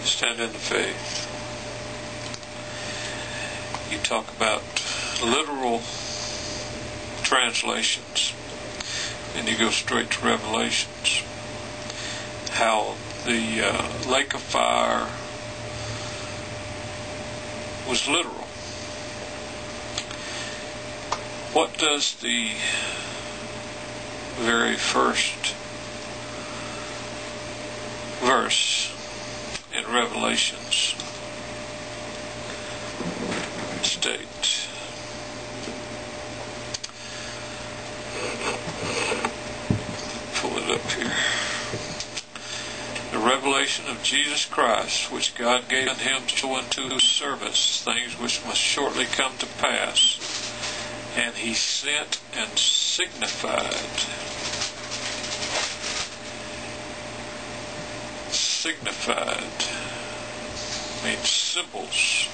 Stand in the Faith. You talk about literal translations, and you go straight to Revelations. How the lake of fire was literal. What does the very first verse in Revelations state? Pull it up here. The revelation of Jesus Christ, which God gave him to show unto his servants things which must shortly come to pass. And he sent and signified. Signified means symbols,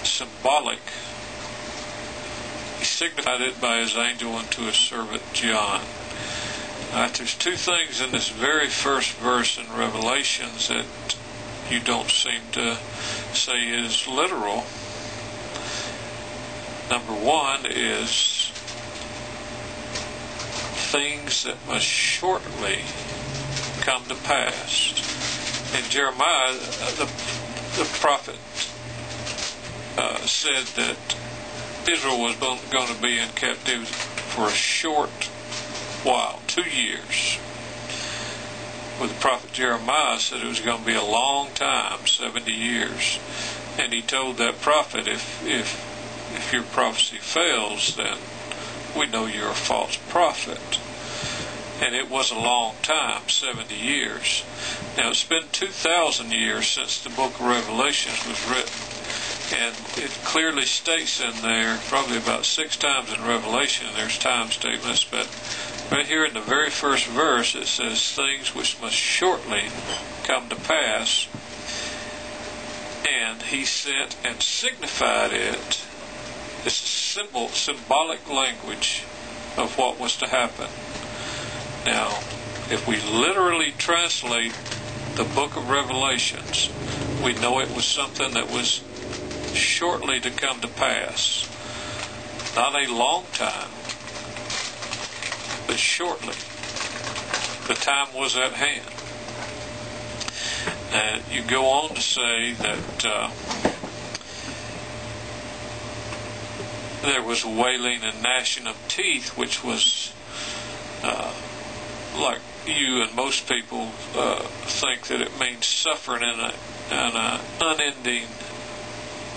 symbolic. He signified it by his angel unto his servant John. There's two things in this very first verse in Revelations that you don't seem to say is literal. Number one is things that must shortly come to pass. In Jeremiah, the prophet said that Israel was going to be in captivity for a short while, 2 years. Well, the prophet Jeremiah said it was going to be a long time, 70 years. And he told that prophet, if your prophecy fails, then we know you're a false prophet. And it was a long time, 70 years. Now, it's been 2,000 years since the book of Revelations was written. And it clearly states in there, probably about 6 times in Revelation, there's time statements, but right here in the very first verse, it says, things which must shortly come to pass. And he sent and signified it. It's a symbolic language of what was to happen. Now, if we literally translate the book of Revelations, we know it was something that was shortly to come to pass. Not a long time, but shortly. The time was at hand. And you go on to say that there was wailing and gnashing of teeth, which was like you and most people think that it means suffering in an unending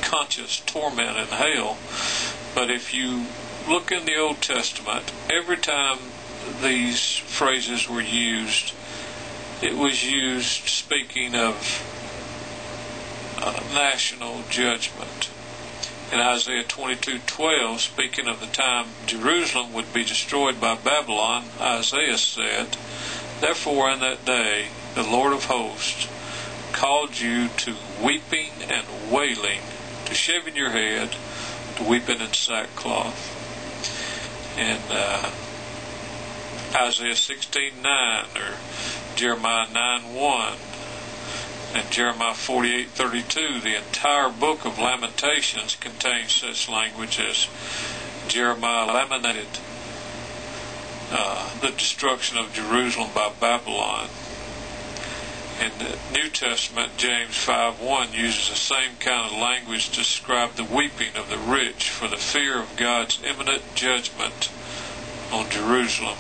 conscious torment in hell. But if you look in the Old Testament, every time these phrases were used, it was used speaking of national judgment. In Isaiah 22:12, speaking of the time Jerusalem would be destroyed by Babylon, Isaiah said, therefore in that day the Lord of hosts called you to weeping and wailing, to shaving your head, to weeping in sackcloth. And Isaiah 16:9, or Jeremiah 9:1, and Jeremiah 48:32, the entire book of Lamentations contains such language as Jeremiah lamented the destruction of Jerusalem by Babylon. In the New Testament, James 5:1 uses the same kind of language to describe the weeping of the rich for the fear of God's imminent judgment on Jerusalem.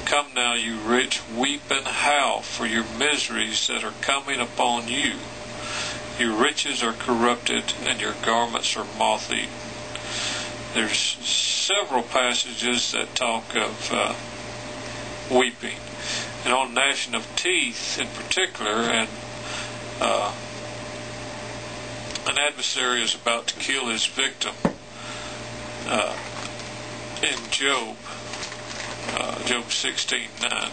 Come now, you rich, weep and howl for your miseries that are coming upon you. Your riches are corrupted, and your garments are moth-eaten. There's several passages that talk of weeping. And on gnashing of teeth in particular, and an adversary is about to kill his victim. In Job 16:9,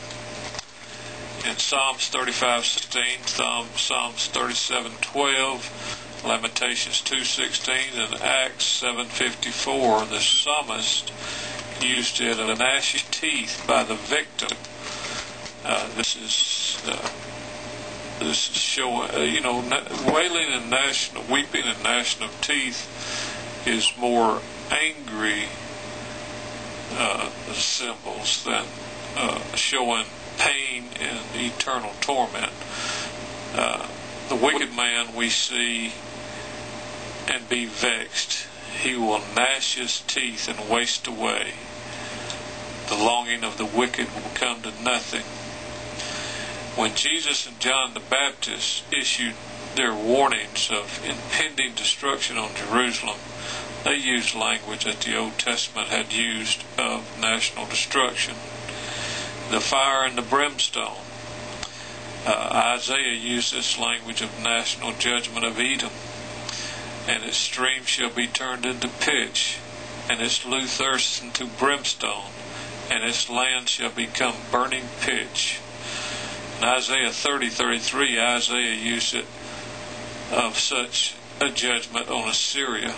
in Psalms 35:16, Psalms 37:12, Lamentations 2:16, and Acts 7:54, the psalmist used it to gnash teeth by the victim. This is this showing, wailing and gnashing, weeping and gnashing of teeth is more angry symbols than showing pain and eternal torment. The wicked man we see and be vexed. He will gnash his teeth and waste away. The longing of the wicked will come to nothing. When Jesus and John the Baptist issued their warnings of impending destruction on Jerusalem, they used language that the Old Testament had used of national destruction. The fire and the brimstone. Isaiah used this language of national judgment of Edom. And its stream shall be turned into pitch, and its low thirst into brimstone, and its land shall become burning pitch. In Isaiah 30:33, Isaiah used it of such a judgment on Assyria.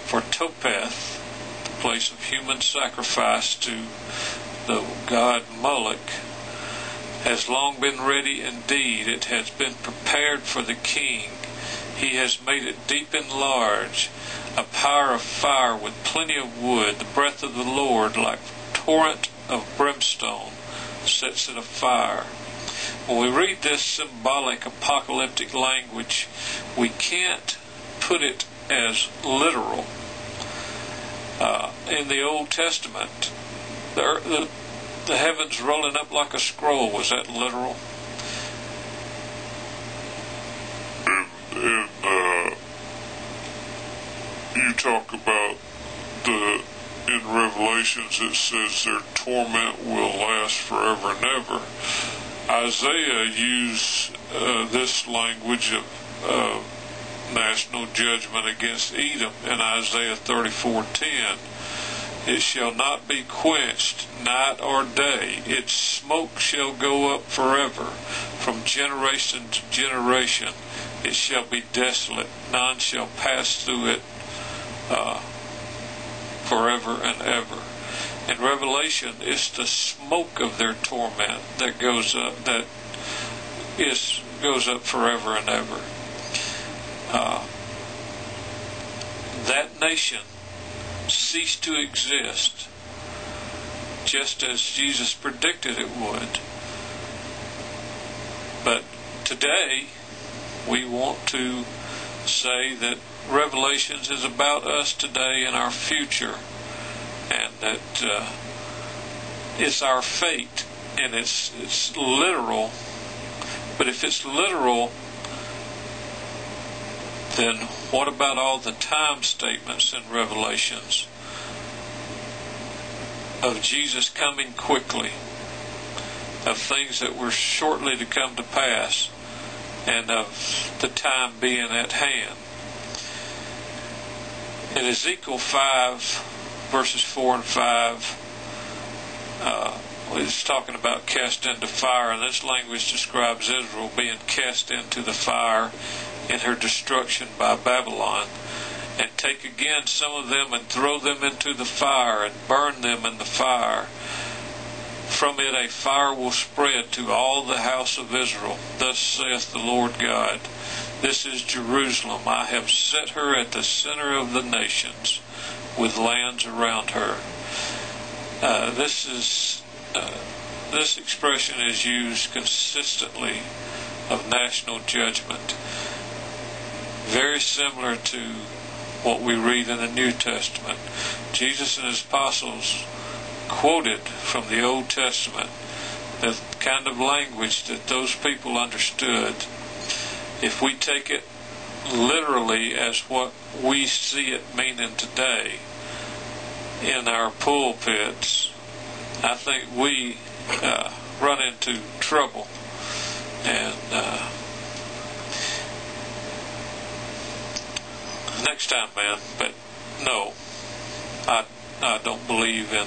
For Topheth, the place of human sacrifice to the god Moloch, has long been ready indeed. It has been prepared for the king. He has made it deep and large, a pyre of fire with plenty of wood. The breath of the Lord, like torrent of brimstone, sets it afire. When we read this symbolic apocalyptic language, we can't put it as literal. In the Old Testament, the heavens rolling up like a scroll, was that literal? You talk about in Revelations it says their torment will last forever and ever. Isaiah used this language of national judgment against Edom in Isaiah 34:10. It shall not be quenched night or day. Its smoke shall go up forever. From generation to generation it shall be desolate. None shall pass through it forever and ever. In Revelation, it's the smoke of their torment that goes up, goes up forever and ever. That nation ceased to exist, just as Jesus predicted it would. But today, we want to say that Revelations is about us today and our future, and that it's our fate, and it's literal. But if it's literal, then what about all the time statements in Revelations of Jesus coming quickly, of things that were shortly to come to pass, and of the time being at hand? In Ezekiel 5, verses 4 and 5, it's talking about cast into fire, and this language describes Israel being cast into the fire in her destruction by Babylon. And take again some of them and throw them into the fire and burn them in the fire. From it a fire will spread to all the house of Israel. Thus saith the Lord God, this is Jerusalem. I have set her at the center of the nations, with lands around her. This expression is used consistently of national judgment, very similar to what we read in the New Testament. Jesus and his apostles quoted from the Old Testament the kind of language that those people understood. If we take it literally as what we see it meaning today in our pulpits, I think we run into trouble. And next time, man. But no, I don't believe in